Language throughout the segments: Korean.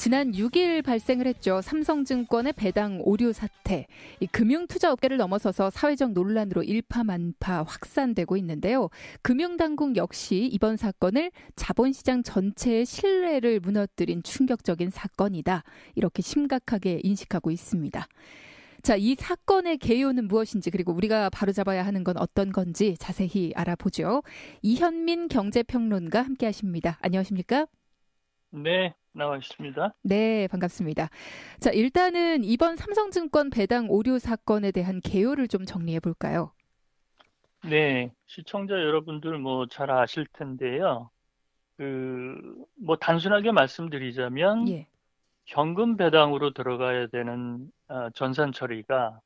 지난 6일 발생을 했죠. 삼성증권의 배당 오류 사태. 이 금융투자업계를 넘어서서 사회적 논란으로 일파만파 확산되고 있는데요. 금융당국 역시 이번 사건을 자본시장 전체의 신뢰를 무너뜨린 충격적인 사건이다. 이렇게 심각하게 인식하고 있습니다. 자, 이 사건의 개요는 무엇인지 그리고 우리가 바로잡아야 하는 건 어떤 건지 자세히 알아보죠. 이현민 경제평론가 함께하십니다. 안녕하십니까? 네, 나와 있습니다. 네, 반갑습니다. 자, 일단은 이번 삼성증권 배당 오류 사건에 대한 개요를 좀 정리해 볼까요? 네, 시청자 여러분들 잘 아실 텐데요. 단순하게 말씀드리자면 예. 현금 배당으로 들어가야 되는 전산 처리가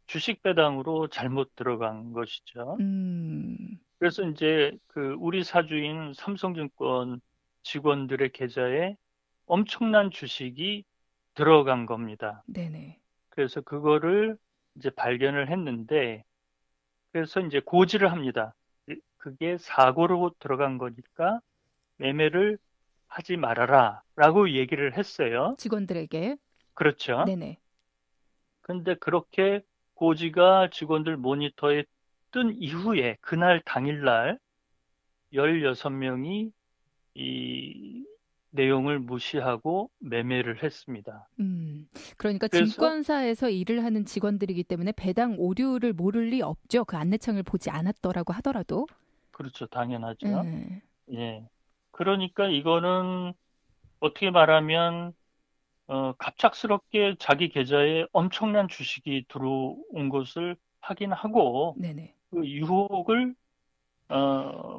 주식 배당으로 잘못 들어간 것이죠. 음, 그래서 그래서 이제 우리 사주인 삼성증권 직원들의 계좌에 엄청난 주식이 들어간 겁니다. 네네. 그래서 그거를 이제 발견을 했는데 그래서 이제 고지를 합니다. 그게 사고로 들어간 거니까 매매를 하지 말아라 라고 얘기를 했어요. 직원들에게. 그렇죠. 네네. 근데 그렇게 고지가 직원들 모니터에 뜬 이후에 그날 당일날 16명이 이 내용을 무시하고 매매를 했습니다. 그러니까 그래서 증권사에서 일을 하는 직원들이기 때문에 배당 오류를 모를 리 없죠. 그 안내창을 보지 않았더라고 하더라도. 그렇죠. 당연하죠. 예. 예. 그러니까 이거는 어떻게 말하면 갑작스럽게 자기 계좌에 엄청난 주식이 들어온 것을 확인하고 네네. 그 유혹을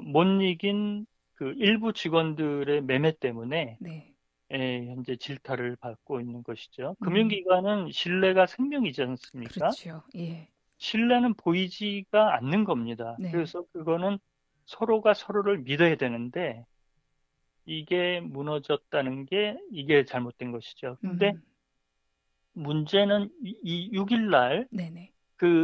못 이긴 그 일부 직원들의 매매 때문에 네. 현재 질타를 받고 있는 것이죠. 음, 금융기관은 신뢰가 생명이지 않습니까? 그렇죠. 예. 신뢰는 보이지가 않는 겁니다. 네. 그래서 그거는 서로가 서로를 믿어야 되는데 이게 무너졌다는 게 이게 잘못된 것이죠. 근데 음, 문제는 이 6일 날 네네.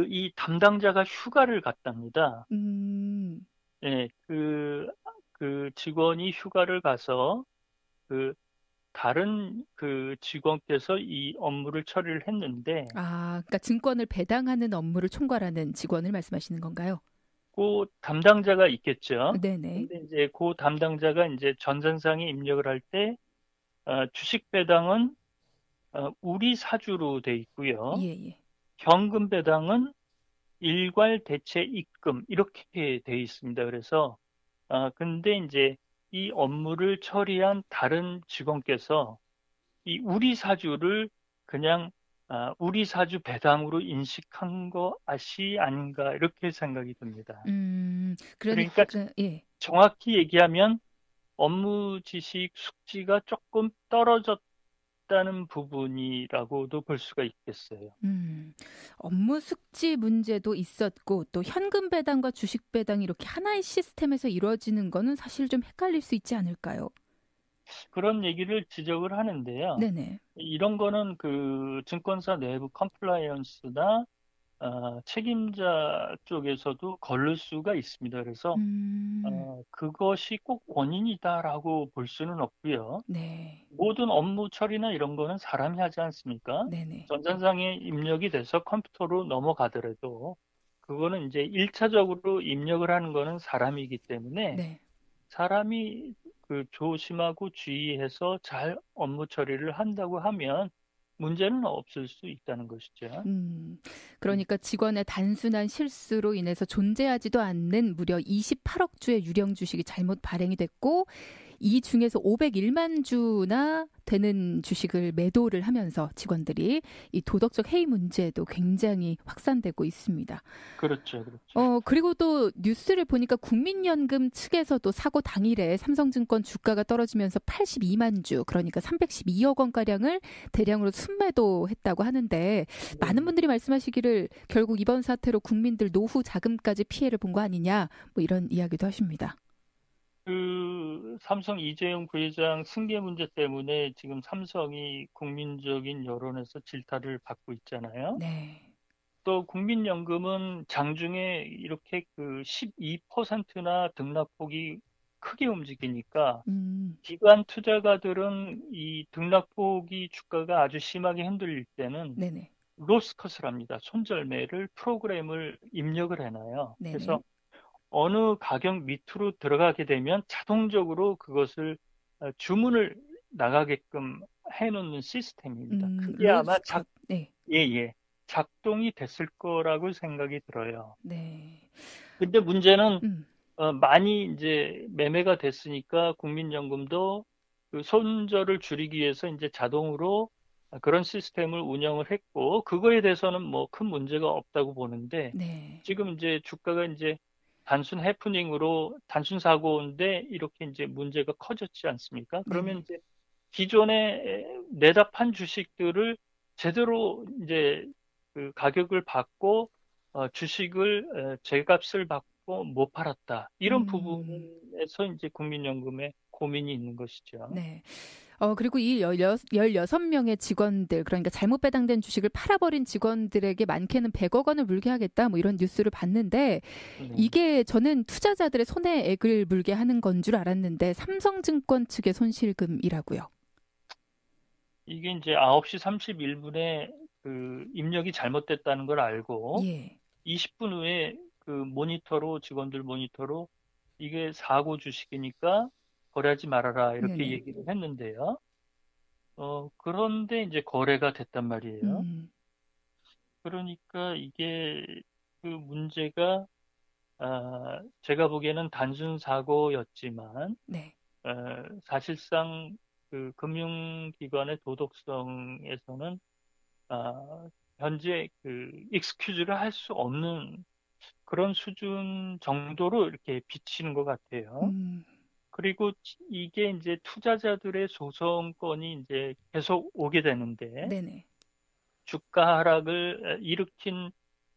이 담당자가 휴가를 갔답니다. 음. 예, 그 직원이 휴가를 가서 그 다른 그 직원께서 이 업무를 처리를 했는데 아, 그러니까 증권을 배당하는 업무를 총괄하는 직원을 말씀하시는 건가요? 그 담당자가 있겠죠. 네네. 근데 이제 그 담당자가 이제 전산상에 입력을 할 때 주식 배당은 우리 사주로 돼 있고요. 예, 예. 현금 배당은 일괄 대체 입금 이렇게 돼 있습니다. 그래서 근데 이제 이 업무를 처리한 다른 직원께서 이 우리 사주를 그냥 우리 사주 배당으로 인식한 것이 아닌가 이렇게 생각이 듭니다. 그러니까 그러니까, 예. 정확히 얘기하면 업무 지식 숙지가 조금 떨어졌다는 부분이라고도 볼 수가 있겠어요. 업무 숙지 문제도 있었고, 또 현금 배당과 주식 배당이 이렇게 하나의 시스템에서 이루어지는 거는 사실 좀 헷갈릴 수 있지 않을까요? 그런 얘기를 지적을 하는데요. 네네. 이런 거는 증권사 내부 컴플라이언스나 책임자 쪽에서도 걸릴 수가 있습니다. 그래서 음, 그것이 꼭 원인이다라고 볼 수는 없고요. 네. 모든 업무 처리나 이런 거는 사람이 하지 않습니까? 네네. 전산상에 입력이 돼서 컴퓨터로 넘어가더라도 그거는 이제 1차적으로 입력을 하는 거는 사람이기 때문에 네. 사람이 조심하고 주의해서 잘 업무 처리를 한다고 하면 문제는 없을 수 있다는 것이죠. 음, 음. 그러니까 직원의 단순한 실수로 인해서 존재하지도 않는 무려 28억 주의 유령 주식이 잘못 발행이 됐고, 이 중에서 501만 주나 되는 주식을 매도를 하면서 직원들이 이 도덕적 해이 문제도 굉장히 확산되고 있습니다. 그렇죠, 그렇죠. 그리고 또 뉴스를 보니까 국민연금 측에서도 사고 당일에 삼성증권 주가가 떨어지면서 82만 주, 그러니까 312억 원가량을 대량으로 순매도했다고 하는데 많은 네. 분들이 말씀하시기를 결국 이번 사태로 국민들 노후 자금까지 피해를 본 거 아니냐, 뭐 이런 이야기도 하십니다. 삼성 이재용 부회장 승계 문제 때문에 지금 삼성이 국민적인 여론에서 질타를 받고 있잖아요. 네. 또 국민연금은 장중에 이렇게 12%나 등락폭이 크게 움직이니까 음, 기관 투자가들은 이 등락폭이 주가가 아주 심하게 흔들릴 때는 네네. 로스컷을 합니다. 손절매를 프로그램을 입력을 해놔요. 네네. 그래서 어느 가격 밑으로 들어가게 되면 자동적으로 그것을 주문을 나가게끔 해놓는 시스템입니다. 그게 아마 로스컷. 네. 예, 예, 작동이 됐을 거라고 생각이 들어요. 네. 근데 문제는 음, 많이 이제 매매가 됐으니까 국민연금도 그 손절을 줄이기 위해서 이제 자동으로 그런 시스템을 운영을 했고, 그거에 대해서는 뭐 큰 문제가 없다고 보는데, 네. 지금 이제 주가가 이제 단순 해프닝으로 단순 사고인데 이렇게 이제 문제가 커졌지 않습니까? 그러면 네네. 이제 기존에 내다 판 주식들을 제대로 이제 그 가격을 받고 주식을 제값을 받고 못 팔았다. 이런 음, 부분에서 이제 국민연금에 고민이 있는 것이죠. 네. 그리고 이 16명의 직원들, 그러니까 잘못 배당된 주식을 팔아버린 직원들에게 많게는 100억 원을 물게 하겠다, 뭐 이런 뉴스를 봤는데, 네. 이게 저는 투자자들의 손해액을 물게 하는 건 줄 알았는데, 삼성증권 측의 손실금이라고요. 이게 이제 9시 31분에 그 입력이 잘못됐다는 걸 알고 예. 20분 후에 그 모니터로 직원들 모니터로 이게 사고 주식이니까 거래하지 말아라 이렇게 네네. 얘기를 했는데요. 그런데 이제 거래가 됐단 말이에요. 음, 그러니까 이게 그 문제가 제가 보기에는 단순 사고였지만 네. 어, 사실상 그 금융기관의 도덕성에서는 현재 그 익스큐즈를 할 수 없는 그런 수준 정도로 이렇게 비치는 것 같아요. 음, 그리고 이게 이제 투자자들의 소송권이 이제 계속 오게 되는데 네네. 주가 하락을 일으킨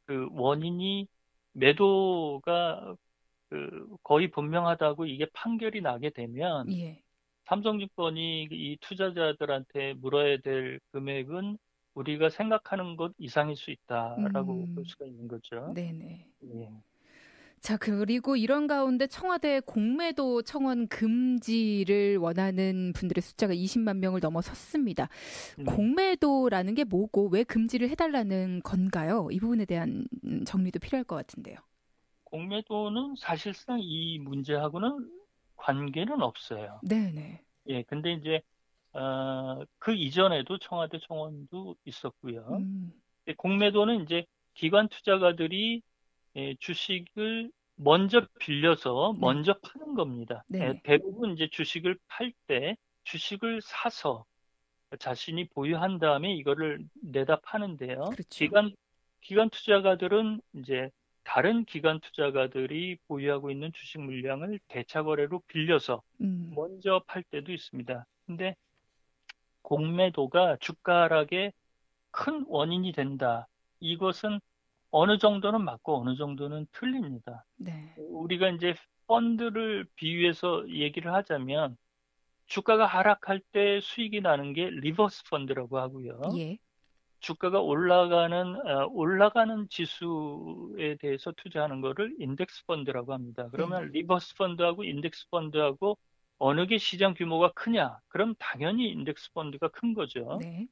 그 원인이 매도가 그 거의 분명하다고 이게 판결이 나게 되면 예. 삼성증권이 이 투자자들한테 물어야 될 금액은 우리가 생각하는 것 이상일 수 있다라고 볼 음, 수가 있는 거죠. 네네. 예. 자, 그리고 이런 가운데 청와대 공매도 청원 금지를 원하는 분들의 숫자가 20만 명을 넘어섰습니다. 네. 공매도라는 게 뭐고 왜 금지를 해달라는 건가요? 이 부분에 대한 정리도 필요할 것 같은데요. 공매도는 사실상 이 문제하고는 관계는 없어요. 네네. 예, 근데 이제 그 이전에도 청와대 청원도 있었고요. 음, 근데 공매도는 이제 기관 투자가들이 주식을 먼저 빌려서 네. 먼저 파는 겁니다. 네네. 대부분 이제 주식을 팔 때 주식을 사서 자신이 보유한 다음에 이거를 내다 파는데요. 그렇죠. 기관 투자가들은 이제 다른 기관 투자가들이 보유하고 있는 주식 물량을 대차 거래로 빌려서 음, 먼저 팔 때도 있습니다. 근데 공매도가 주가 하락의 큰 원인이 된다. 이것은 어느 정도는 맞고 어느 정도는 틀립니다. 네. 우리가 이제 펀드를 비유해서 얘기를 하자면 주가가 하락할 때 수익이 나는 게 리버스 펀드라고 하고요. 예. 주가가 올라가는 지수에 대해서 투자하는 거를 인덱스 펀드라고 합니다. 네네. 그러면 리버스 펀드하고 인덱스 펀드하고 어느 게 시장 규모가 크냐? 그럼 당연히 인덱스 펀드가 큰 거죠. 네.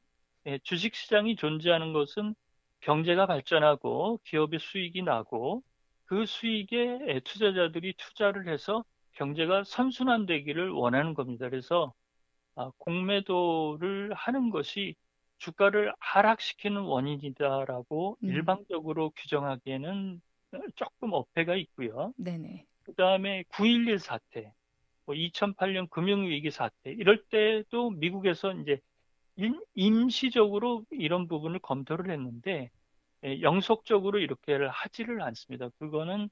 예, 주식 시장이 존재하는 것은 경제가 발전하고 기업의 수익이 나고 그 수익에 투자자들이 투자를 해서 경제가 선순환되기를 원하는 겁니다. 그래서 공매도를 하는 것이 주가를 하락시키는 원인이다라고 음, 일방적으로 규정하기에는 조금 어폐가 있고요. 네네. 그다음에 9.11 사태, 뭐 2008년 금융위기 사태, 이럴 때도 미국에서 이제 임시적으로 이런 부분을 검토를 했는데 영속적으로 이렇게를 하지를 않습니다. 그거는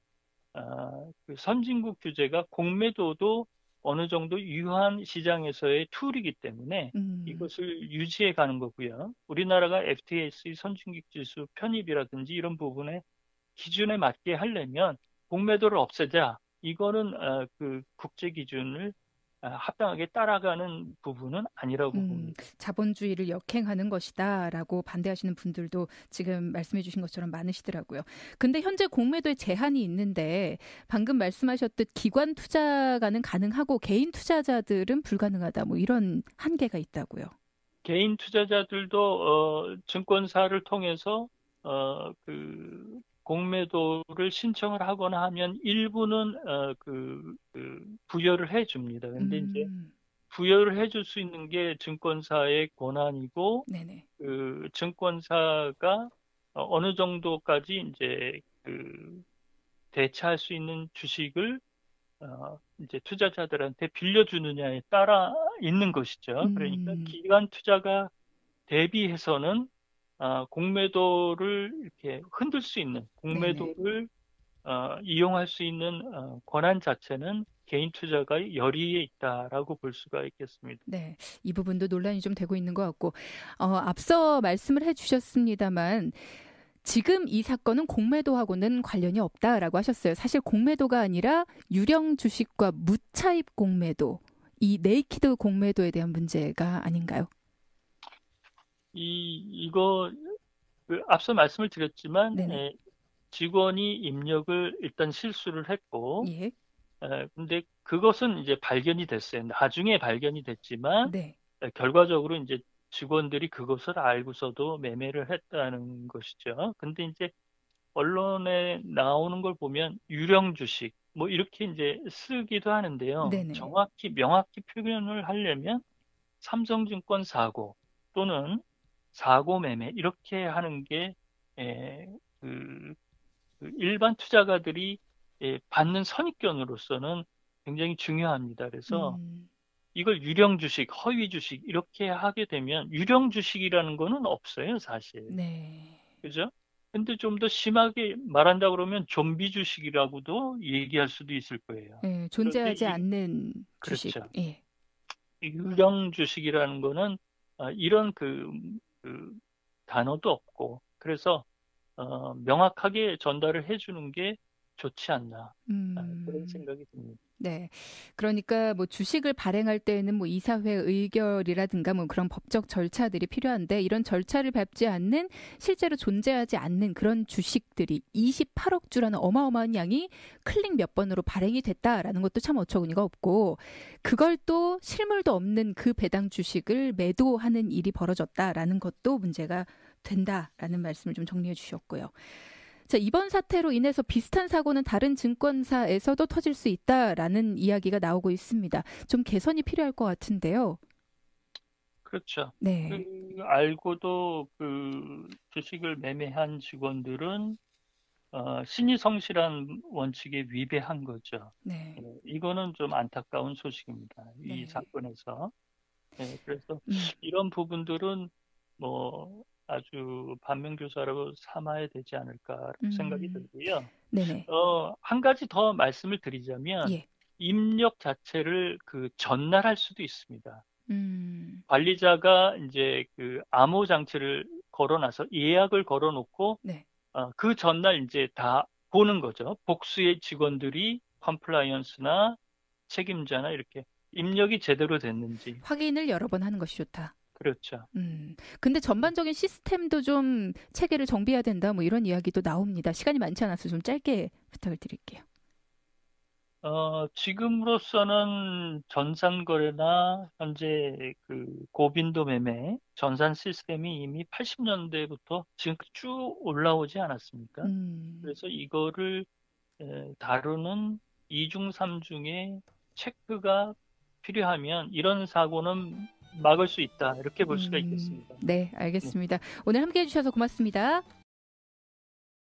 그 선진국 규제가 공매도도 어느 정도 유한 시장에서의 툴이기 때문에 음, 이것을 유지해 가는 거고요. 우리나라가 FTSE 선진국 지수 편입이라든지 이런 부분에 기준에 맞게 하려면 공매도를 없애자. 이거는 그 국제 기준을 합당하게 따라가는 부분은 아니라고 봅니다. 자본주의를 역행하는 것이다라고 반대하시는 분들도 지금 말씀해 주신 것처럼 많으시더라고요. 근데 현재 공매도에 제한이 있는데 방금 말씀하셨듯 기관 투자가는 가능하고 개인 투자자들은 불가능하다. 뭐 이런 한계가 있다고요. 개인 투자자들도 증권사를 통해서 공매도를 신청을 하거나 하면 일부는 부여를 해줍니다. 근데 이제 음, 부여를 해줄 수 있는 게 증권사의 권한이고 네네. 그 증권사가 어느 정도까지 이제 대체할 수 있는 주식을 이제 투자자들한테 빌려주느냐에 따라 있는 것이죠. 그러니까 음, 기관 투자가 대비해서는 공매도를 이렇게 흔들 수 있는 네네. 공매도를 이용할 수 있는 권한 자체는 개인 투자가의 열의에 있다라고 볼 수가 있겠습니다. 네, 이 부분도 논란이 좀 되고 있는 것 같고, 앞서 말씀을 해주셨습니다만, 지금 이 사건은 공매도하고는 관련이 없다라고 하셨어요. 사실 공매도가 아니라 유령 주식과 무차입 공매도, 이 네이키드 공매도에 대한 문제가 아닌가요? 이거 앞서 말씀을 드렸지만 네네. 직원이 입력을 일단 실수를 했고 예. 근데 그것은 이제 발견이 됐어요. 나중에 발견이 됐지만 네. 결과적으로 이제 직원들이 그것을 알고서도 매매를 했다는 것이죠. 근데 이제 언론에 나오는 걸 보면 유령 주식 뭐 이렇게 이제 쓰기도 하는데요. 네네. 정확히 명확히 표현을 하려면 삼성증권 사고 또는 사고 매매 이렇게 하는 게 에, 그, 일반 투자가들이 받는 선입견으로서는 굉장히 중요합니다. 그래서 음, 이걸 유령 주식, 허위 주식 이렇게 하게 되면 유령 주식이라는 거는 없어요, 사실. 네. 그죠? 근데 좀 더 심하게 말한다 그러면 좀비 주식이라고도 얘기할 수도 있을 거예요. 예, 그런데 존재하지 않는 주식. 그렇죠. 예. 유령 주식이라는 거는 이런 그 단어도 없고 그래서 명확하게 전달을 해주는 게 좋지 않나 그런 음. 생각이 듭니다. 네. 그러니까 뭐 주식을 발행할 때에는 뭐 이사회 의결이라든가 뭐 그런 법적 절차들이 필요한데 이런 절차를 밟지 않는 실제로 존재하지 않는 그런 주식들이 28억 주라는 어마어마한 양이 클릭 몇 번으로 발행이 됐다라는 것도 참 어처구니가 없고 그걸 또 실물도 없는 그 배당 주식을 매도하는 일이 벌어졌다라는 것도 문제가 된다라는 말씀을 좀 정리해 주셨고요. 자, 이번 사태로 인해서 비슷한 사고는 다른 증권사에서도 터질 수 있다라는 이야기가 나오고 있습니다. 좀 개선이 필요할 것 같은데요. 그렇죠. 네. 알고도 주식을 매매한 직원들은 신의 성실한 원칙에 위배한 거죠. 네. 이거는 좀 안타까운 소식입니다. 이 네. 사건에서. 그래서 음, 이런 부분들은 뭐 아주 반면교사로 삼아야 되지 않을까 생각이 음, 들고요. 네네. 한 가지 더 말씀을 드리자면 예. 입력 자체를 전날할 수도 있습니다. 음, 관리자가 이제 암호 장치를 걸어놔서 예약을 걸어놓고 네. 그 전날 이제 다 보는 거죠. 복수의 직원들이 컴플라이언스나 책임자나 이렇게 입력이 제대로 됐는지. 확인을 여러 번 하는 것이 좋다. 그렇죠. 근데 전반적인 시스템도 좀 체계를 정비해야 된다. 뭐 이런 이야기도 나옵니다. 시간이 많지 않아서 좀 짧게 부탁을 드릴게요. 지금으로서는 전산거래나 현재 고빈도 매매, 전산 시스템이 이미 80년대부터 지금 쭉 올라오지 않았습니까? 음, 그래서 이거를 다루는 이중 삼중의 체크가 필요하면 이런 사고는 막을 수 있다. 이렇게 볼 수가 있겠습니다. 네, 네, 알겠습니다. 오늘 함께 해주셔서 고맙습니다.